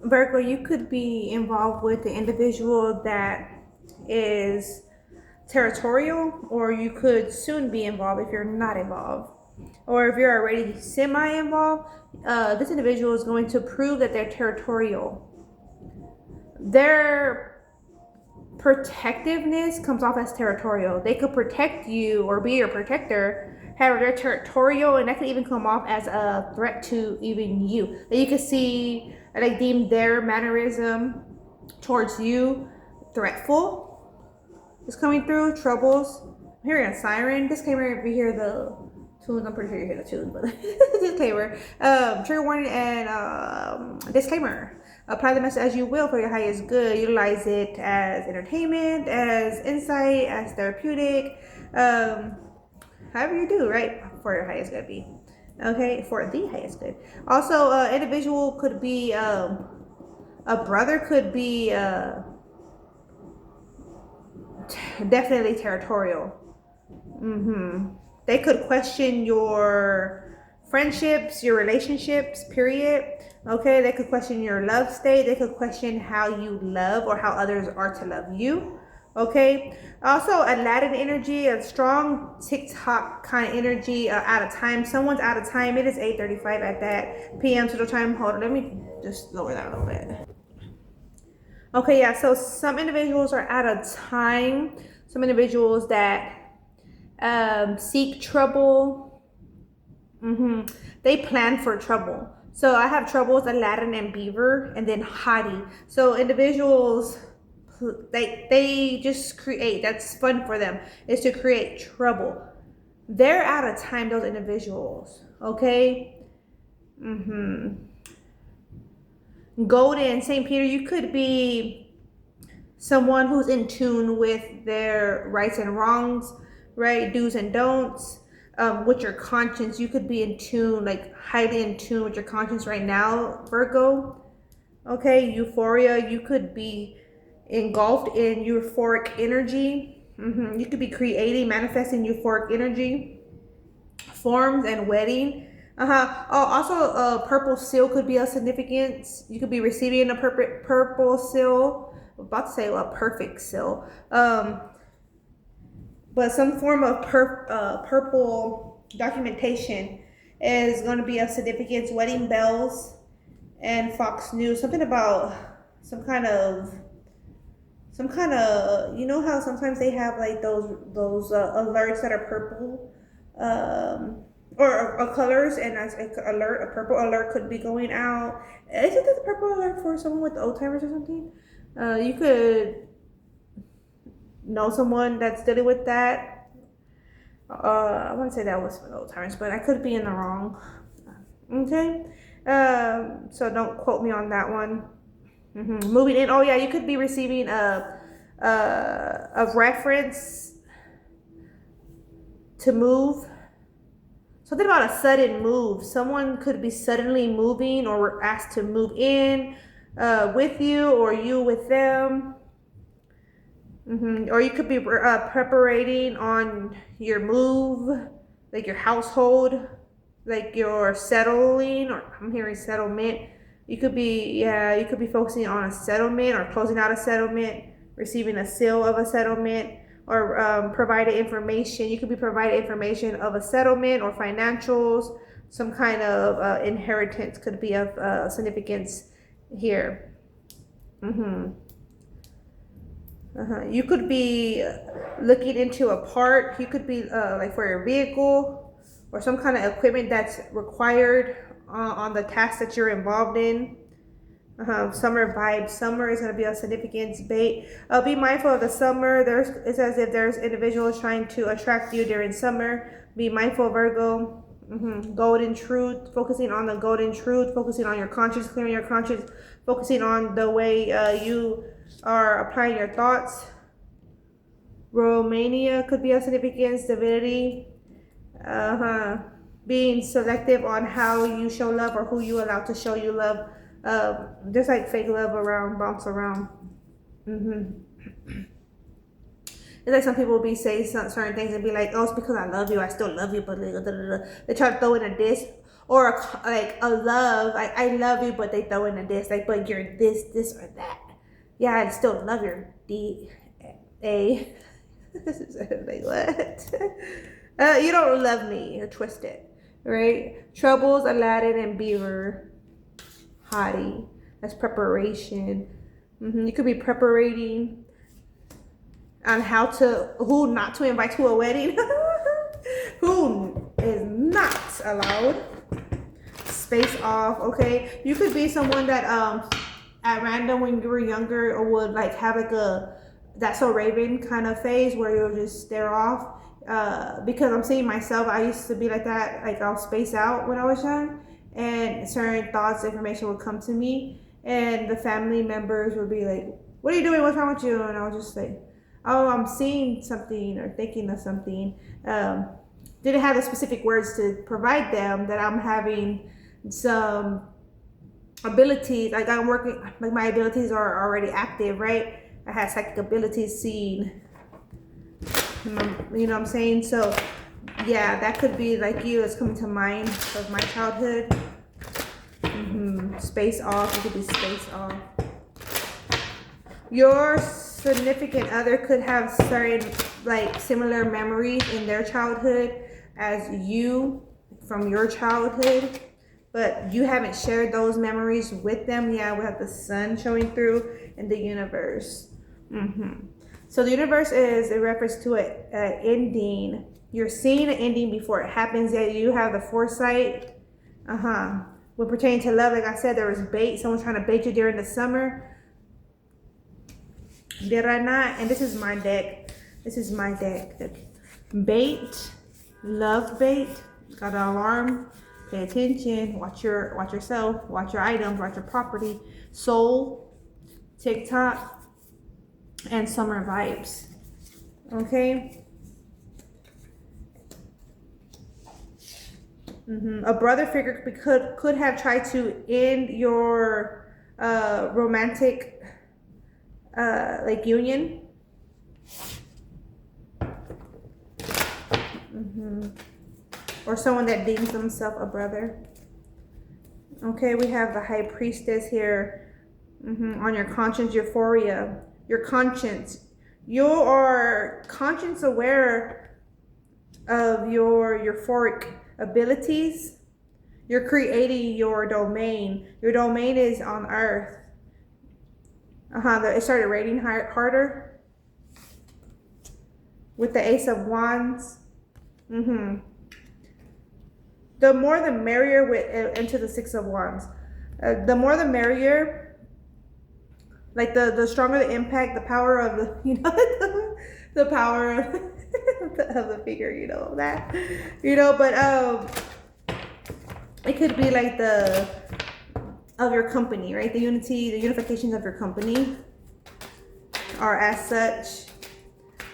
Virgo, you could be involved with an individual that is territorial, or you could soon be involved if you're not involved. Or if you're already semi-involved, this individual is going to prove that they're territorial. Their protectiveness comes off as territorial. They could protect you or be your protector. However, they're territorial, and that could even come off as a threat to even you. That you could see, like, deem their mannerism towards you threatful. It's coming through. Troubles. I'm hearing a siren. Disclaimer: if you hear the tunes, I'm pretty sure you hear the tunes, but disclaimer. Trigger warning and disclaimer. Apply the message as you will for your highest good. Utilize it as entertainment, as insight, as therapeutic. However you do, right? For your highest good be. Okay, for the highest good. Also, individual could be a brother, could be definitely territorial. They could question your friendships, your relationships, period. Okay, they could question your love state. They could question how you love or how others are to love you. Okay, also Aladdin energy, a strong TikTok kind of energy, out of time. Someone's out of time. It is 8:35 at that p.m. Central Time. Hold on, let me just lower that a little bit. Okay, yeah, so some individuals are out of time. Some individuals that seek trouble. They plan for trouble. So I have troubles, Aladdin and Beaver, and then Hottie. So individuals, they just create. That's fun for them, is to create trouble. They're out of time, those individuals. Okay. Golden, St. Peter, you could be someone who's in tune with their rights and wrongs, right? Do's and don'ts. With your conscience, you could be in tune, like highly in tune with your conscience right now, Virgo. Okay, euphoria, you could be engulfed in euphoric energy. You could be creating, manifesting euphoric energy, forms and wedding. Oh, also, purple seal could be a significance. You could be receiving a purple seal. I'm about to say a perfect seal. But some form of purple documentation is going to be of significance. Wedding bells and Fox News. Something about some kind of, you know how sometimes they have like those alerts that are purple, or colors, and as a purple alert could be going out. Isn't this a purple alert for someone with Alzheimer's or something? You could know someone that's dealing with that. I want to say that was for Alzheimer's, but I could be in the wrong. Okay, so don't quote me on that one. Moving in. Oh yeah, you could be receiving a reference to move. Something about a sudden move. Someone could be suddenly moving or asked to move in with you, or you with them. Or you could be preparating on your move, like your household, like you're settling, or I'm hearing settlement. You could be focusing on a settlement or closing out a settlement, receiving a seal of a settlement, or provided information. You could be provided information of a settlement or financials. Some kind of inheritance could be of significance here. You could be looking into a part. You could be like for your vehicle or some kind of equipment that's required on the task that you're involved in. Summer vibes. Summer is going to be a significance. Bait. Be mindful of the summer. It's as if there's individuals trying to attract you during summer. Be mindful, Virgo. Golden truth. Focusing on the golden truth. Focusing on your conscience. Clearing your conscience. Focusing on the way you are applying your thoughts. Romania could be a significance. Divinity. Being selective on how you show love or who you allow to show you love. Just like fake love bounce around. It's like some people will be saying certain things and be like, oh, it's because I love you, I still love you, but they try to throw in a diss. or like a love, like I love you, but they throw in a this, like, but you're this or that. Yeah, I still love your D-A. Like, what? You don't love me. You're twisted, right? Troubles, Aladdin, and Beaver. Hottie. That's preparation. You could be preparating on who not to invite to a wedding. Who is not allowed. Space off, okay? You could be someone that at random when you were younger or would like have like a That's So Raven kind of phase where you'll just stare off. Because I'm seeing myself, I used to be like that, like I'll space out when I was young, and certain thoughts, information would come to me, and the family members would be like, what are you doing? What's wrong with you? And I was just like, oh, I'm seeing something or thinking of something. Didn't have the specific words to provide them that I'm having some abilities, like I'm working, like my abilities are already active, right? I have psychic abilities seen, you know what I'm saying? So yeah, that could be like you. It's coming to mind of my childhood. Space off. It could be space off. Your significant other could have certain like similar memories in their childhood as you from your childhood, but you haven't shared those memories with them. Yeah, we have the sun showing through in the universe. So the universe is a reference to an ending. You're seeing an ending before it happens. Yeah, you have the foresight. When pertaining to love, like I said, there was bait. Someone's trying to bait you during the summer. Did I not? And this is my deck. This is my deck. Bait, love bait. Got an alarm. Pay attention. Watch yourself. Watch your items. Watch your property. Soul, TikTok, and summer vibes. Okay. A brother figure could have tried to end your romantic like union. Or someone that deems themselves a brother. Okay, we have the High Priestess here. On your conscience, euphoria. Your conscience. You are conscience aware of your euphoric abilities. You're creating your domain. Your domain is on Earth. It started raining harder with the Ace of Wands. The more the merrier into the Six of Wands. The more the merrier. Like the stronger the impact, the power of the the power of the figure, that, but it could be like of your company, right? The unifications of your company are as such.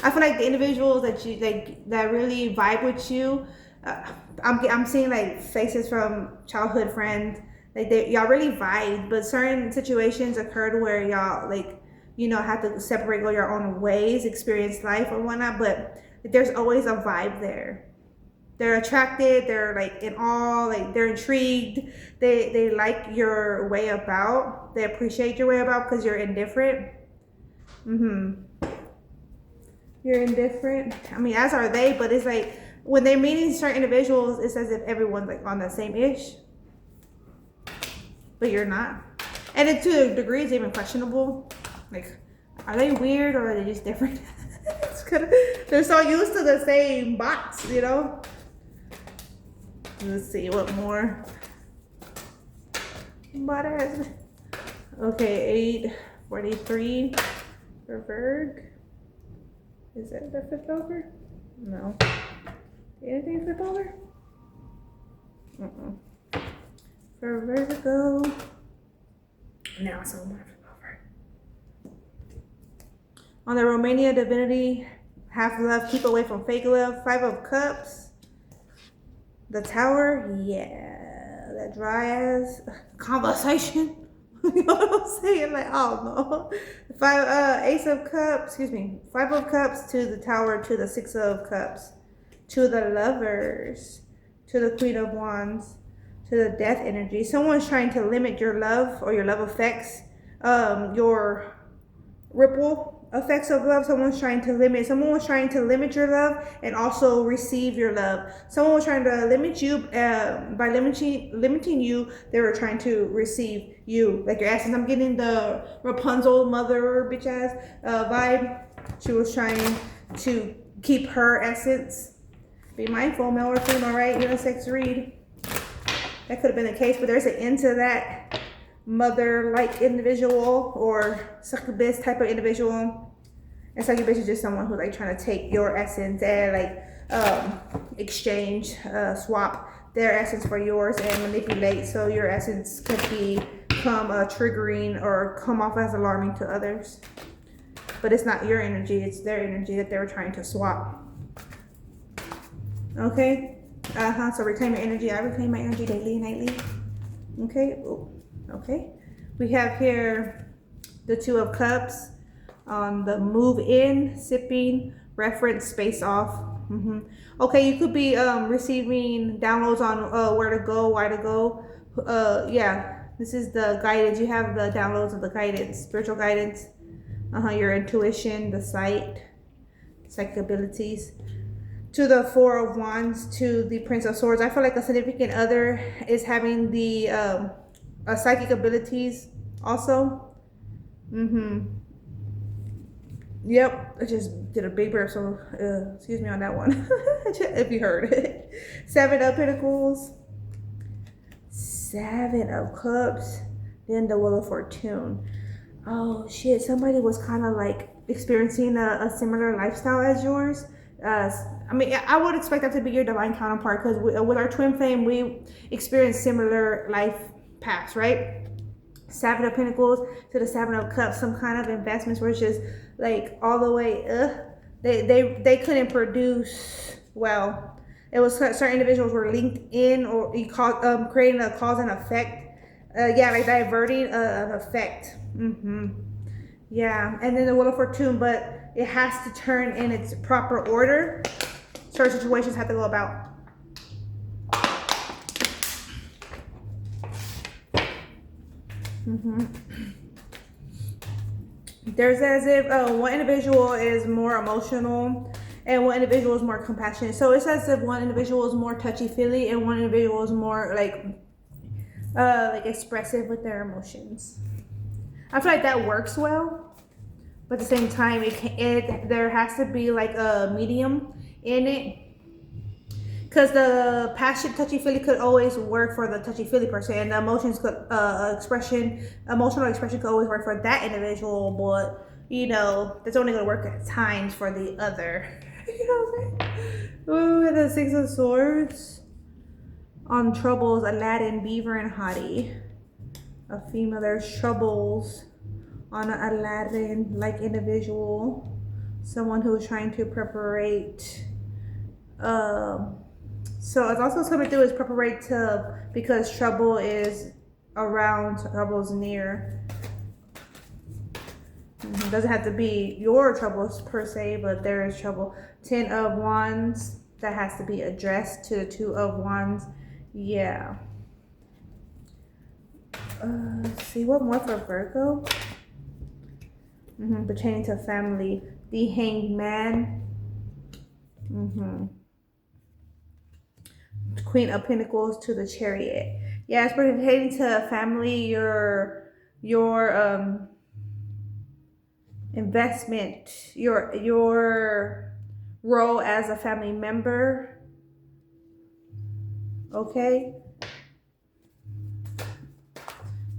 I feel like the individuals that you like that really vibe with you, I'm seeing like faces from childhood friends. Like y'all really vibe, but certain situations occurred where y'all have to separate, go your own ways, experience life or whatnot. But there's always a vibe there. They're attracted. They're like in awe. Like they're intrigued. They like your way about. They appreciate your way about because you're indifferent. You're indifferent. I mean, as are they. But it's like when they're meeting certain individuals, it's as if everyone's like on the same ish. But you're not. And it, to a degree, it's even questionable. Like, are they weird or are they just different? They're so used to the same box, Let's see, what more? Okay, 843 for Virg. Is that the flip over? No. Anything flip over? For Virgo. Now someone flip over. On the Romania divinity, half love, keep away from fake love. 5 of Cups. The Tower, yeah. That dry ass conversation. You know what I'm saying? Like, oh no. Ace of Cups, 5 of Cups to the Tower, to the 6 of Cups, to the Lovers, to the Queen of Wands, to the death energy. Someone's trying to limit your love or your love effects, your ripple effects of love. Someone was trying to limit your love and also receive your love. Someone was trying to limit you. By limiting you, they were trying to receive you, like your essence. I'm getting the Rapunzel mother bitch ass vibe. She was trying to keep her essence. Be mindful, male or female, right? Unisex read. That could have been the case, but there's an end to that mother-like individual or succubus type of individual. And succubus is just someone who's like trying to take your essence and like exchange, swap their essence for yours and manipulate so your essence could become triggering or come off as alarming to others. But it's not your energy, it's their energy that they were trying to swap. Okay? So reclaim your energy. I reclaim my energy daily and nightly. Okay? Ooh. Okay? We have here the Two of Cups on the move in, sipping, reference, space off. Okay, you could be receiving downloads on where to go, why to go. Yeah, this is the guidance. You have the downloads of the guidance, spiritual guidance, your intuition, the psychic abilities. To the Four of Wands, to the Prince of Swords. I feel like a significant other is having the psychic abilities also. Yep, I just did a big burp, so excuse me on that one if you heard it. Seven of Pentacles, Seven of Cups, then the Wheel of Fortune. Oh shit, somebody was kind of like experiencing a similar lifestyle as yours. I mean, I would expect that to be your divine counterpart because with our twin flame, we experience similar life paths, right? Seven of Pentacles to the Seven of Cups, some kind of investments were just like all the way, they couldn't produce well. It was certain individuals were linked in or creating a cause and effect. Yeah, like diverting an effect. Yeah, and then the Wheel of Fortune, but it has to turn in its proper order. Certain situations have to go about. There's as if one individual is more emotional and one individual is more compassionate. So it's as if one individual is more touchy-feely and one individual is more like expressive with their emotions. I feel like that works well, but at the same time, there has to be like a medium in it. Because the passion, touchy-feely could always work for the touchy-feely person, and the emotions could, emotional expression could always work for that individual, but, you know, that's only going to work at times for the other. You know what I'm saying? Ooh, and the Six of Swords. On troubles, Aladdin, Beaver, and Hottie. A female, there's troubles on an Aladdin-like individual. Someone who is trying to preparate, so it's also coming through as preparate to, because trouble is around, trouble's near. Doesn't have to be your troubles per se, but there is trouble. Ten of Wands, that has to be addressed to the Two of Wands. Yeah. Let's see, what more for Virgo? Pertaining to family. The Hanged Man. Queen of Pentacles to the Chariot. Yeah, it's pertaining to family, your investment, your role as a family member. Okay.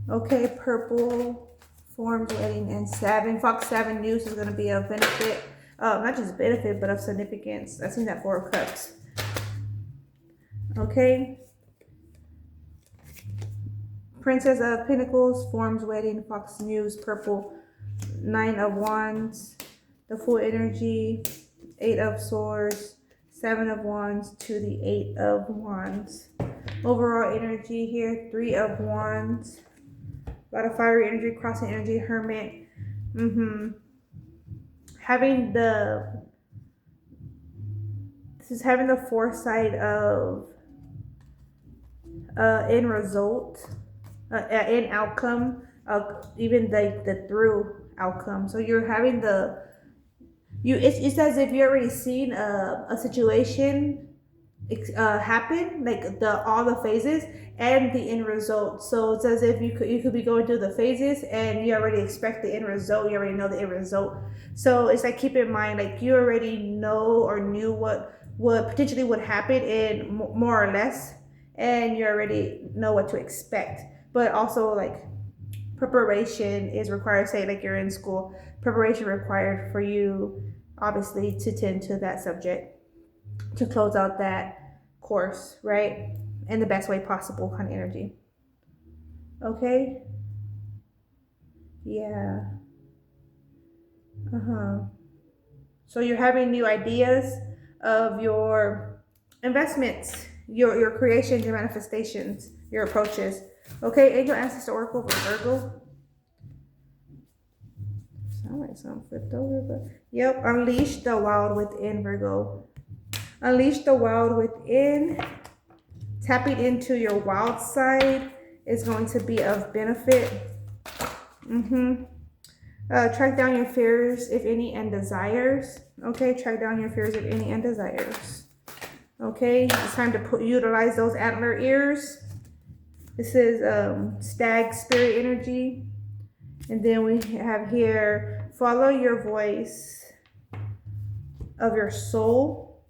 Okay, purple, forms, wedding, and seven. Fox 7 news is going to be of benefit. Not just benefit, but of significance. I've seen that Four of Cups. Okay. Princess of Pentacles, forms, wedding, Fox News, purple, Nine of Wands, the full energy, Eight of Swords, Seven of Wands to the Eight of Wands. Overall energy here, Three of Wands, a lot of fiery energy, crossing energy, Hermit. Having the foresight of end result, end outcome, even the through outcome. So you're having it's as if you're already seen a situation happen, like the all the phases and the end result. So it's as if you could be going through the phases and you already expect the end result. You already know the end result. So it's like, keep in mind, like you already know or knew what potentially would happen in more or less, and you already know what to expect. But also, like, preparation is required. Say like you're in school, preparation required for you, obviously, to tend to that subject, to close out that course, right? In the best way possible, kind of energy. Okay? Yeah. Uh-huh. So you're having new ideas of your investments, your creations, your manifestations, your approaches. Okay, Angel Ancestor Oracle for Virgo. Sound like something flipped over, but yep. Unleash the wild within, Virgo. Unleash the wild within. Tapping into your wild side is going to be of benefit. Track down your fears, if any, and desires. Okay, track down your fears, if any, and desires. Okay, it's time to utilize those antler ears. This is stag spirit energy. And then we have here, follow your voice of your soul.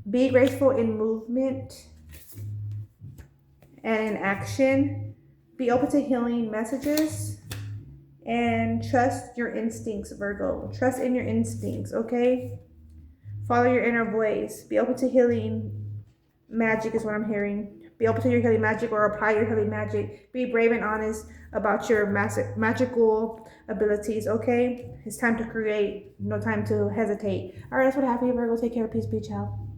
Be graceful in movement and in action. Be open to healing messages. And trust your instincts, Virgo. Trust in your instincts, okay? Follow your inner voice. Be open to healing magic is what I'm hearing. Be open to your healing magic, or apply your healing magic. Be brave and honest about your magical abilities, okay? It's time to create. No time to hesitate. All right, that's what I have for you, Virgo. Take care. Peace. Be ciao.